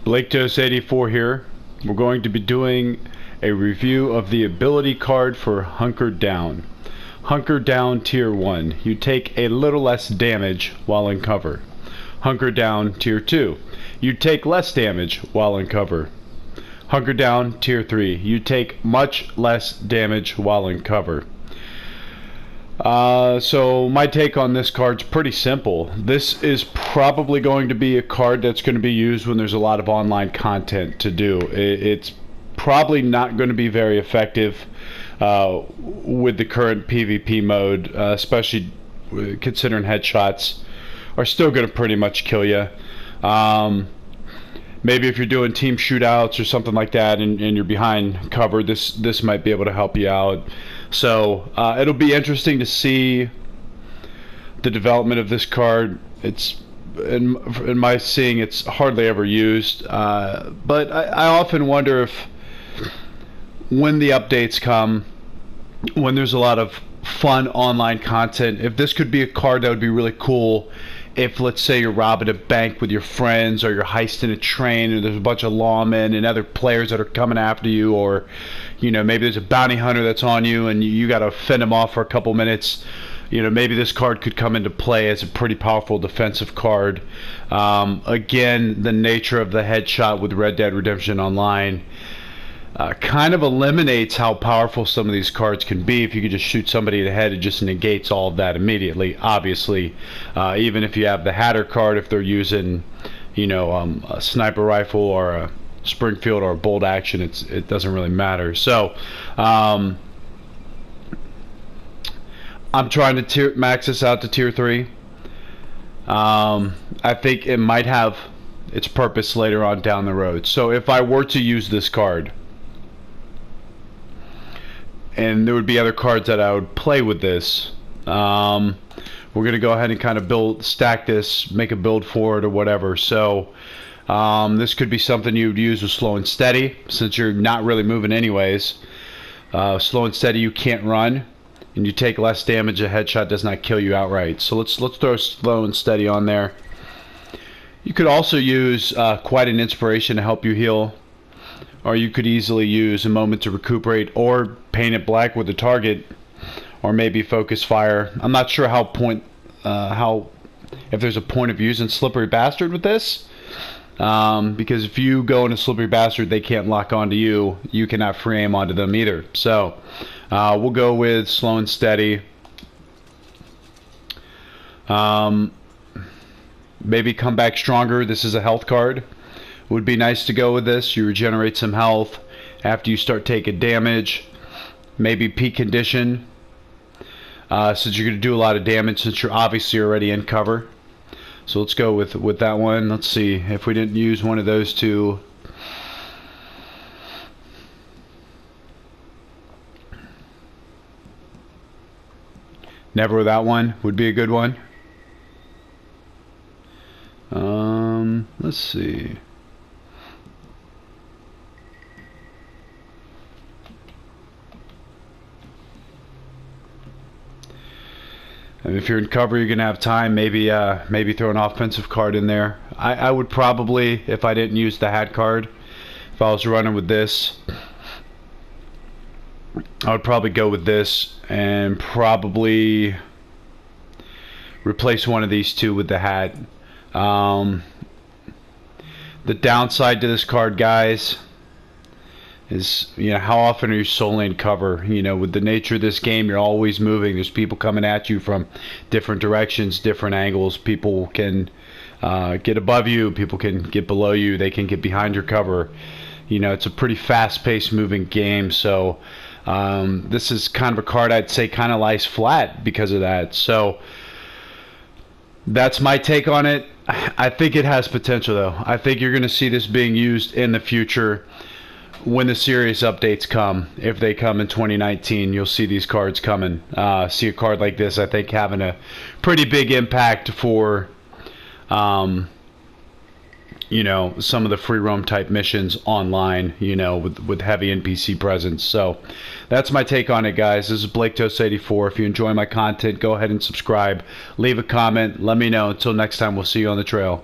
Blaketos84 here. We're going to be doing a review of the ability card for Hunker Down. Hunker Down Tier 1. You take a little less damage while in cover. Hunker Down Tier 2. You take less damage while in cover. Hunker Down Tier 3. You take much less damage while in cover. So my take on this card's pretty simple. This is probably going to be a card that's going to be used when there's a lot of online content to do. It's probably not going to be very effective with the current PvP mode, especially considering headshots are still going to pretty much kill you. Maybe if you're doing team shootouts or something like that and you're behind cover, this might be able to help you out. So it'll be interesting to see the development of this card. It's in my seeing, it's hardly ever used, but I often wonder if when the updates come, when there's a lot of fun online content, if this could be a card that would be really cool. If, let's say, you're robbing a bank with your friends, or you're heisting a train and there's a bunch of lawmen and other players that are coming after you, or maybe there's a bounty hunter that's on you and you got to fend him off for a couple minutes, maybe this card could come into play as a pretty powerful defensive card. Again, the nature of the headshot with Red Dead Redemption Online kind of eliminates how powerful some of these cards can be. If you could just shoot somebody in the head, it just negates all of that immediately. Obviously, even if you have the Hatter card, if they're using, a sniper rifle or a Springfield or a bolt action, it doesn't really matter. So, I'm trying to max this out to Tier 3. I think it might have its purpose later on down the road. So if I were to use this card, and there would be other cards that I would play with this, we're going to go ahead and kind of stack this, make a build for it or whatever. So this could be something you would use with slow and steady, since you're not really moving anyways. Slow and steady, you can't run, and you take less damage. A headshot does not kill you outright. So let's throw slow and steady on there. You could also use quite an inspiration to help you heal, or you could easily use a moment to recuperate, or paint it black with the target, or maybe focus fire. I'm not sure if there's a point of using Slippery Bastard with this, because if you go into Slippery Bastard, they can't lock onto you. You cannot free aim onto them either. So we'll go with slow and steady. Maybe come back stronger. This is a health card. Would be nice to go with this. You regenerate some health after you start taking damage. Maybe peak condition, since you're going to do a lot of damage since you're obviously already in cover. So let's go with that one. Let's see if we didn't use one of those two. Never Without One would be a good one. Let's see. And if you're in cover, you're gonna have time. Maybe throw an offensive card in there. I would probably, if I didn't use the hat card, if I was running with this, I would probably go with this and probably replace one of these two with the hat. The downside to this card, guys, is how often are you solely in cover? With the nature of this game, you're always moving. There's people coming at you from different directions, different angles. People can get above you, people can get below you, they can get behind your cover. It's a pretty fast-paced moving game. So this is kind of a card I'd say kind of lies flat because of that. So that's my take on it. I think it has potential, though. I think you're going to see this being used in the future when the serious updates come. If they come in 2019, you'll see these cards coming. See a card like this, I think, having a pretty big impact for some of the free roam type missions online, with heavy NPC presence. So that's my take on it, guys. This is Blaketos84. If you enjoy my content, go ahead and subscribe, leave a comment, let me know. Until next time, we'll see you on the trail.